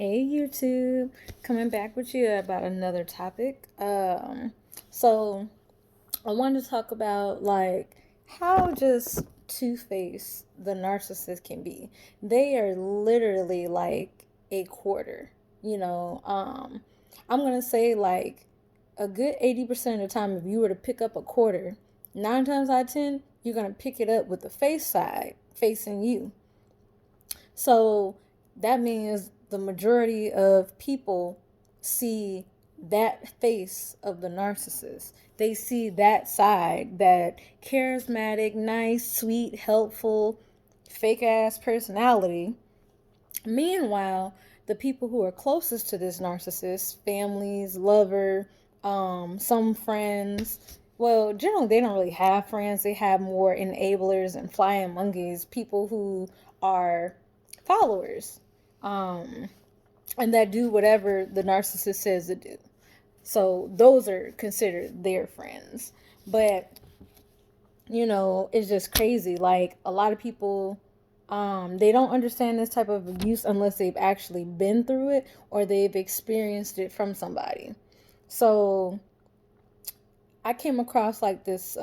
Hey YouTube, coming back with you about another topic. So I wanted to talk about like how just two-faced the narcissist can be. They are literally like a quarter. You know, I'm gonna say like a good 80% of the time, if you were to pick up a quarter, 9 times out of 10, you're gonna pick it up with the face side facing you. So that means the majority of people see that face of the narcissist. They see that side, that charismatic, nice, sweet, helpful, fake ass personality. Meanwhile, the people who are closest to this narcissist, families, lover, some friends, well, generally they don't really have friends. They have more enablers and flying monkeys, people who are followers, um, and that do whatever the narcissist says to do. So those are considered their friends. But it's just crazy. Like a lot of people, they don't understand this type of abuse unless they've actually been through it or they've experienced it from somebody. So I came across like this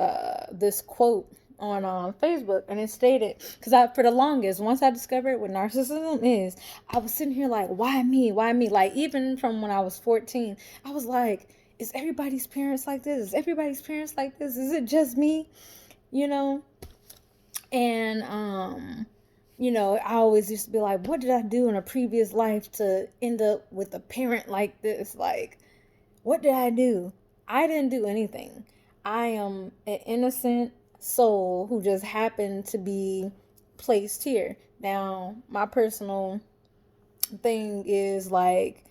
quote on Facebook, and it stated, because I for the longest, once I discovered what narcissism is, I was sitting here like, why me? Why me? Like even from when I was 14, I was like, is everybody's parents like this? Is everybody's parents like this? Is it just me? You know, and I always used to be like, what did I do in a previous life to end up with a parent like this? Like, what did I do? I didn't do anything. I am an innocent soul who just happened to be placed here. Now, my personal thing is like,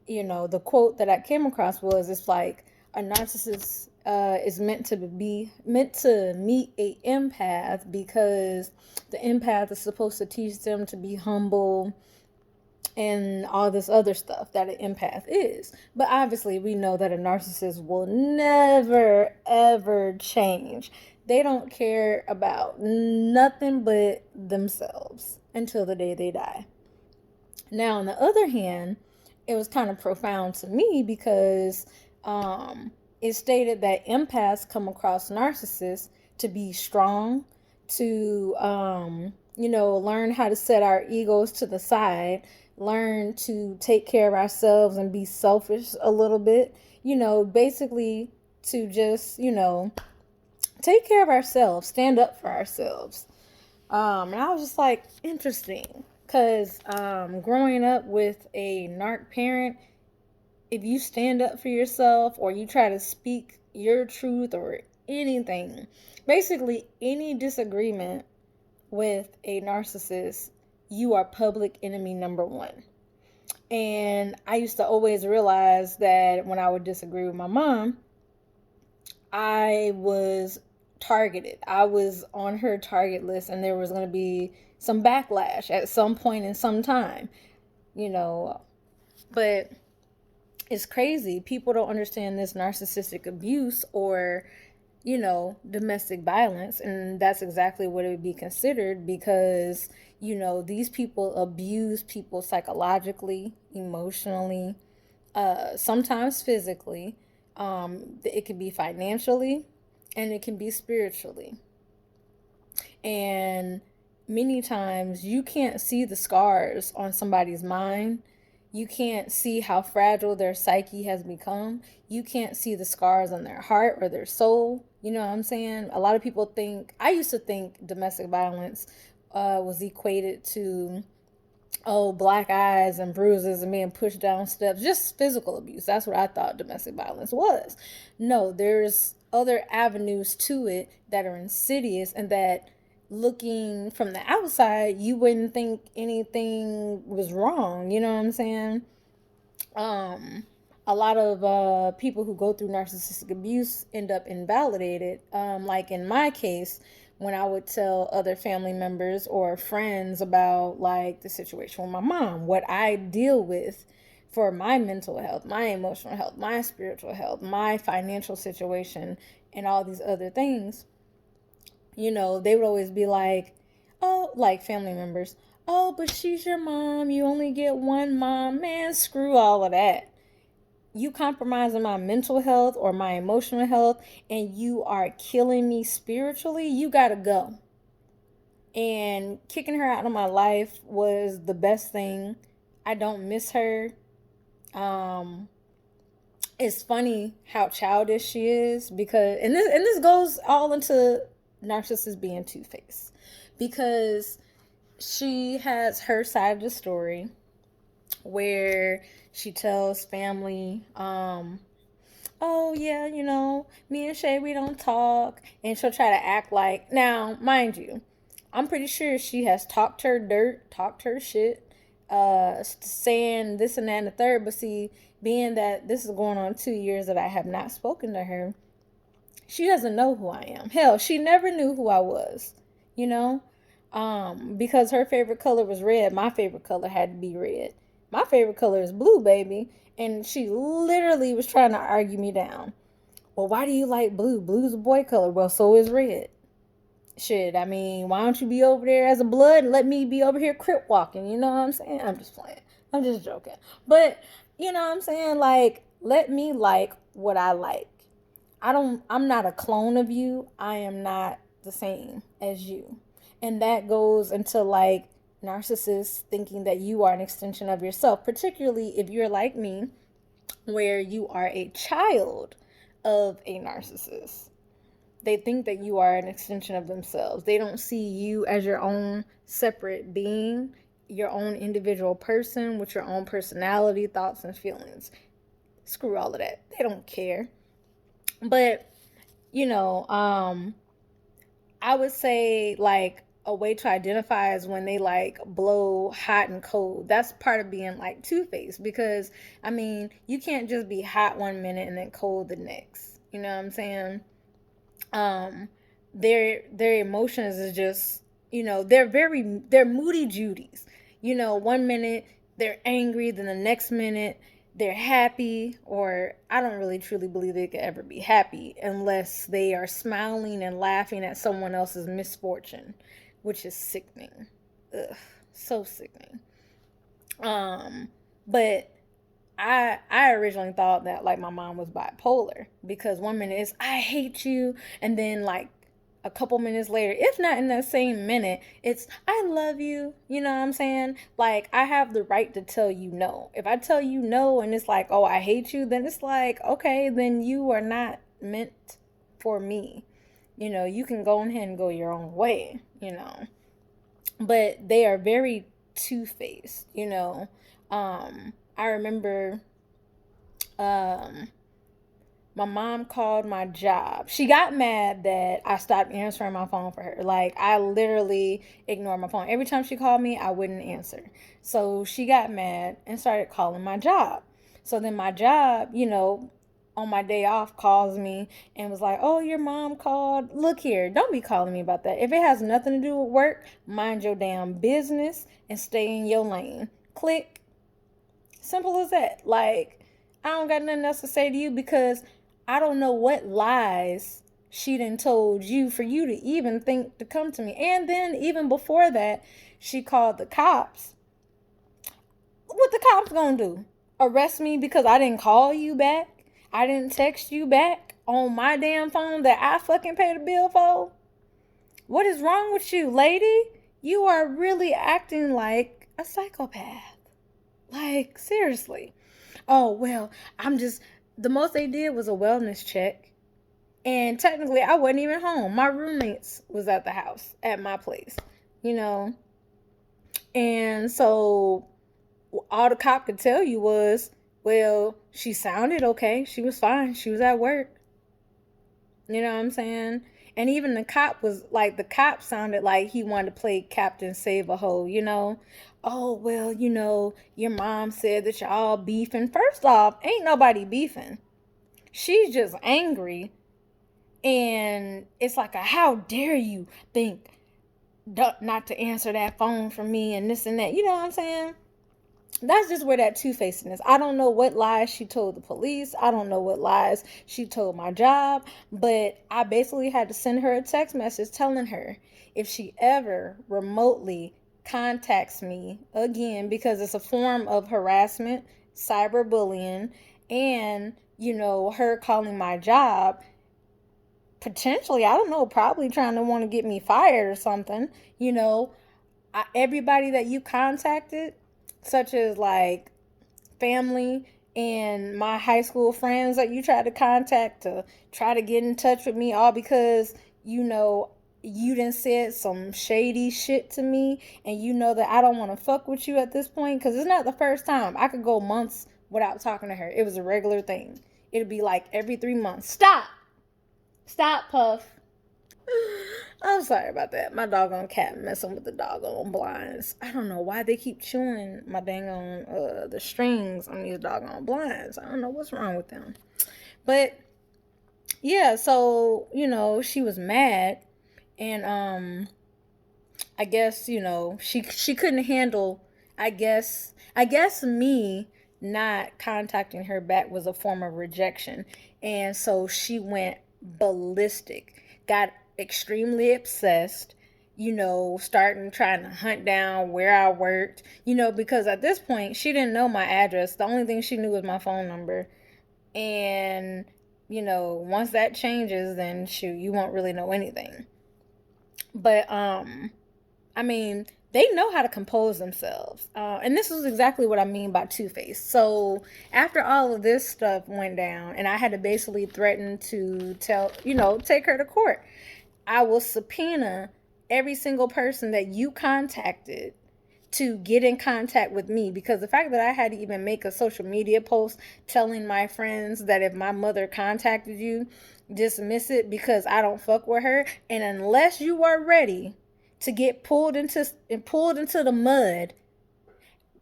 the quote that I came across was, it's like a narcissist is meant to meet a empath because the empath is supposed to teach them to be humble and all this other stuff that an empath is. But obviously, we know that a narcissist will never, ever change. They don't care about nothing but themselves until the day they die. Now, on the other hand, it was kind of profound to me because it stated that empaths come across narcissists to be strong, to learn how to set our egos to the side, learn to take care of ourselves and be selfish a little bit. Basically to just take care of ourselves, stand up for ourselves. And I was just like, interesting. Because growing up with a narc parent, if you stand up for yourself or you try to speak your truth or anything, basically any disagreement with a narcissist, you are public enemy number one. And I used to always realize that when I would disagree with my mom, I was targeted. I was on her target list, and there was going to be some backlash at some point in some time, you know. But it's crazy. People don't understand this narcissistic abuse or, domestic violence. And that's exactly what it would be considered because, these people abuse people psychologically, emotionally, sometimes physically. It can be financially and it can be spiritually. And many times you can't see the scars on somebody's mind. You can't see how fragile their psyche has become. You can't see the scars on their heart or their soul. You know what I'm saying? A lot of people think, I used to think domestic violence was equated to, oh, black eyes and bruises and being pushed down steps, just physical abuse. That's what I thought domestic violence was. No, there's other avenues to it that are insidious and that looking from the outside, you wouldn't think anything was wrong. You know what I'm saying? Um, a lot of people who go through narcissistic abuse end up invalidated. Like in my case, when I would tell other family members or friends about like the situation with my mom, what I deal with for my mental health, my emotional health, my spiritual health, my financial situation, and all these other things, they would always be like, oh, like family members, Oh, but she's your mom. You only get one mom. Man, screw all of that. You compromising my mental health or my emotional health, and you are killing me spiritually. You gotta go. And kicking her out of my life was the best thing. I don't miss her. Um, it's funny how childish she is, because and this goes all into narcissists being two-faced, because she has her side of the story where she tells family, oh yeah, me and Shay, we don't talk, and she'll try to act like, now mind you, I'm pretty sure she has talked her dirt, talked her shit, saying this and that and the third. But see, being that this is going on 2 years that I have not spoken to her, she doesn't know who I am. Hell, she never knew who I was, you know? Because her favorite color was red, my favorite color had to be red. My favorite color is blue, baby. And she literally was trying to argue me down. Well, why do you like blue? Blue's a boy color. Well, so is red. Shit, I mean, why don't you be over there as a blood and let me be over here crip walking? You know what I'm saying? I'm just playing. I'm just joking. But, you know what I'm saying? Like, let me like what I like. I'm not a clone of you. I am not the same as you. And that goes into like narcissists thinking that you are an extension of yourself, particularly if you're like me, where you are a child of a narcissist. They think that you are an extension of themselves. They don't see you as your own separate being, your own individual person with your own personality, thoughts, and feelings. Screw all of that. They don't care. But, you know, I would say like a way to identify is when they like blow hot and cold. That's part of being like two-faced, because I mean, you can't just be hot one minute and then cold the next. You know what I'm saying? um their emotions is just, they're moody judies. One minute they're angry, then the next minute they're happy. Or I don't really truly believe they could ever be happy unless they are smiling and laughing at someone else's misfortune, which is sickening. Ugh, so sickening. But I originally thought that like my mom was bipolar, because one minute it's I hate you, and then like a couple minutes later, if not in that same minute, it's I love you. You know what I'm saying? Like, I have the right to tell you no. If I tell you no and it's like, oh, I hate you, then it's like, okay, then you are not meant for me. You can go ahead and go your own way. But they are very two-faced. I remember um my mom called my job. She got mad that I stopped answering my phone for her. Like, I literally ignored my phone. Every time she called me, I wouldn't answer. So she got mad and started calling my job. So then my job, on my day off, calls me and was like, oh, your mom called. Look here, don't be calling me about that. If it has nothing to do with work, mind your damn business and stay in your lane. Click. Simple as that. Like, I don't got nothing else to say to you, because I don't know what lies she done told you for you to even think to come to me. And then even before that, she called the cops. What the cops gonna do? Arrest me because I didn't call you back? I didn't text you back on my damn phone that I fucking paid a bill for? What is wrong with you, lady? You are really acting like a psychopath. Like, seriously. Oh, well, the most they did was a wellness check. And technically, I wasn't even home. My roommates was at the house, at my place, you know. And so all the cop could tell you was, well, she sounded okay. She was fine. She was at work. You know what I'm saying? And even the cop sounded like he wanted to play Captain Save a Hoe. Oh, well, your mom said that y'all beefing. First off, ain't nobody beefing. She's just angry. And it's like how dare you think not to answer that phone for me and this and that. You know what I'm saying? That's just where that two-facedness is. I don't know what lies she told the police. I don't know what lies she told my job. But I basically had to send her a text message telling her if she ever remotely contacts me again because it's a form of harassment, cyberbullying, and, her calling my job, potentially, I don't know, probably trying to want to get me fired or something, you know, everybody that you contacted, such as like family and my high school friends that you tried to contact to try to get in touch with me, all because you know you done said some shady shit to me, and you know that I don't want to fuck with you at this point, because it's not the first time. I could go months without talking to her. It was a regular thing. It'd be like every 3 months. Stop, Puff. I'm sorry about that. My doggone cat messing with the doggone blinds. I don't know why they keep chewing my dang on the strings on these doggone blinds. I don't know what's wrong with them. But yeah, so she was mad, and I guess she couldn't handle. I guess me not contacting her back was a form of rejection, and so she went ballistic, got extremely obsessed. Starting trying to hunt down where I worked. Because at this point she didn't know my address. The only thing she knew was my phone number, and once that changes, then shoot, you won't really know anything. But I mean, they know how to compose themselves. And this is exactly what I mean by two faced. So after all of this stuff went down, and I had to basically threaten to take her to court, I will subpoena every single person that you contacted to get in contact with me, because the fact that I had to even make a social media post telling my friends that if my mother contacted you, dismiss it because I don't fuck with her, and unless you are ready to get pulled into the mud,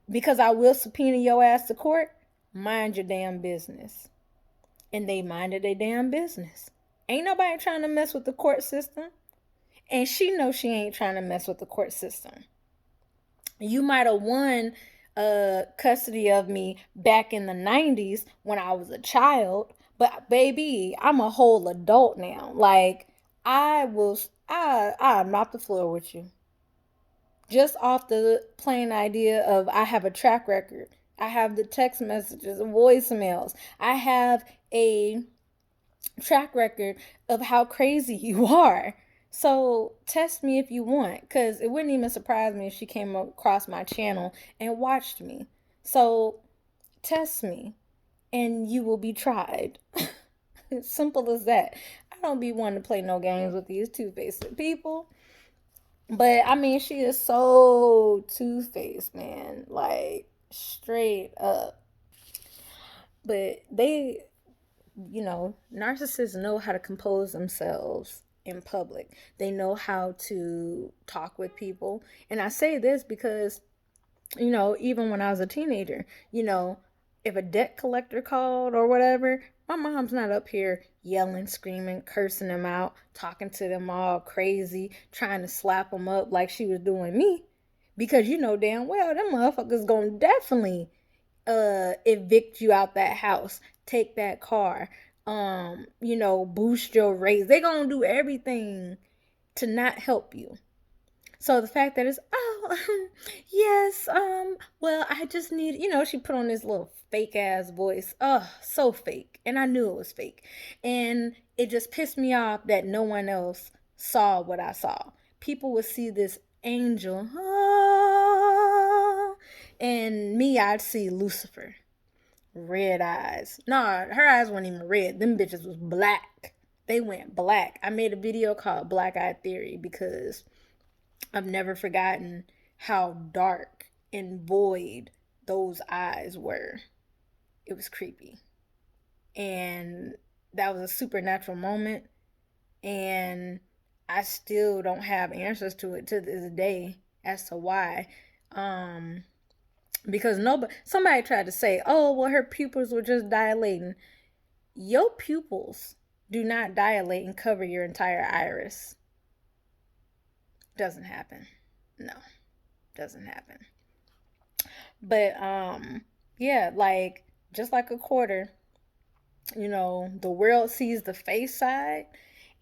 because I will subpoena your ass to court, mind your damn business. And they minded their damn business. Ain't nobody trying to mess with the court system, and she knows she ain't trying to mess with the court system. You might have won custody of me back in the 90s when I was a child, but baby, I'm a whole adult now. Like, I mop the floor with you. Just off the plain idea of I have a track record. I have the text messages, voicemails. I have a track record of how crazy you are. So test me if you want, because it wouldn't even surprise me if she came across my channel and watched me. So test me and you will be tried. It's simple as that. I don't be wanting to play no games with these two-faced people. But I mean, she is so two-faced, man. Like, straight up. But narcissists know how to compose themselves in public. They know how to talk with people. And I say this because, even when I was a teenager, if a debt collector called or whatever, my mom's not up here yelling, screaming, cursing them out, talking to them all crazy, trying to slap them up like she was doing me. Because you know damn well them motherfuckers gonna definitely evict you out that house, take that car, boost your rates. They gonna do everything to not help you. So the fact that it's, yes, well, I just need, she put on this little fake ass voice. Oh, so fake. And I knew it was fake. And it just pissed me off that no one else saw what I saw. People would see this angel, and me, I'd see Lucifer. Red eyes. No, her eyes weren't even red. Them bitches was black. They went black. I made a video called Black Eye Theory because I've never forgotten how dark and void those eyes were. It was creepy. And that was a supernatural moment. And I still don't have answers to it to this day as to why. Because somebody tried to say, oh, well, her pupils were just dilating. Your pupils do not dilate and cover your entire iris. Doesn't happen. No, doesn't happen. But yeah, like just like a quarter, the world sees the face side,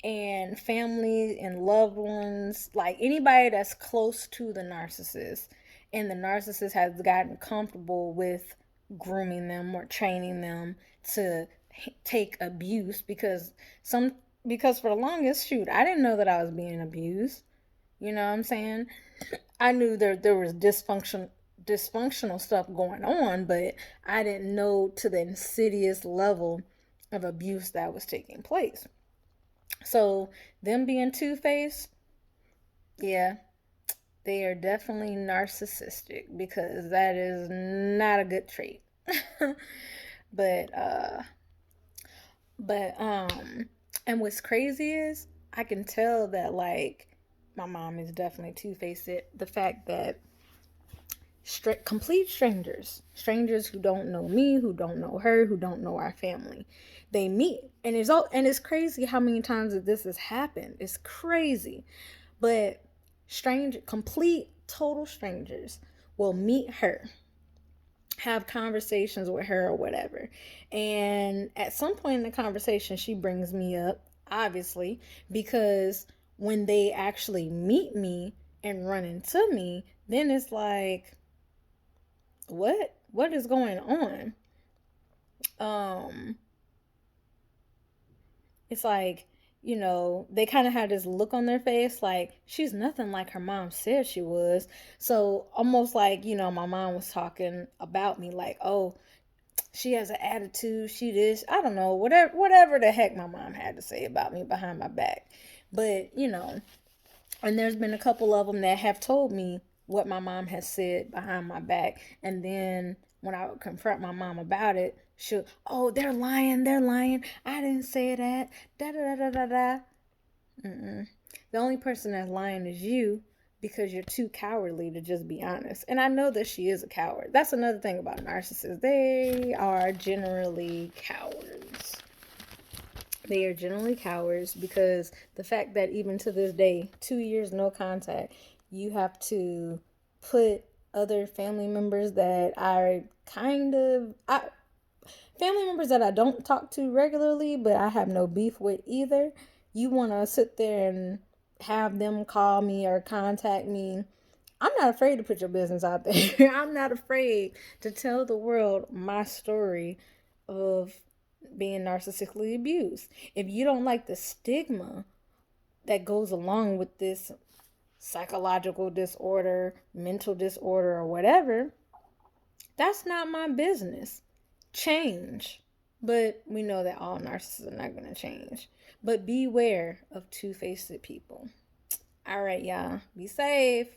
and family and loved ones, like anybody that's close to the narcissist, and the narcissist has gotten comfortable with grooming them or training them to take abuse because for the longest, shoot, I didn't know that I was being abused. You know what I'm saying? I knew there was dysfunctional stuff going on, but I didn't know to the insidious level of abuse that was taking place. So them being two-faced, yeah, they are definitely narcissistic because that is not a good trait. but but and what's crazy is I can tell that like my mom is definitely two-faced. The fact that complete strangers who don't know me, who don't know her, who don't know our family, they meet, and it's crazy how many times that this has happened. It's crazy, but complete total strangers will meet her, have conversations with her or whatever, and at some point in the conversation she brings me up, obviously, because when they actually meet me and run into me, then it's like, what is going on? um it's like, they kind of had this look on their face like she's nothing like her mom said she was. So almost like, my mom was talking about me like, oh, she has an attitude, she this, I don't know, whatever the heck my mom had to say about me behind my back. But and there's been a couple of them that have told me what my mom has said behind my back. And then when I would confront my mom about it, she'll, oh, they're lying. I didn't say that. Da da da da da da. Mm-mm. The only person that's lying is you because you're too cowardly to just be honest. And I know that she is a coward. That's another thing about narcissists. They are generally cowards. They are generally cowards because the fact that even to this day, 2 years no contact, you have to put other family members that are family members that I don't talk to regularly, but I have no beef with either. You want to sit there and have them call me or contact me. I'm not afraid to put your business out there. I'm not afraid to tell the world my story of being narcissistically abused. If you don't like the stigma that goes along with this psychological disorder, mental disorder, or whatever, that's not my business. Change. But we know that all narcissists are not going to change. But beware of two-faced people. All right, y'all. Be safe.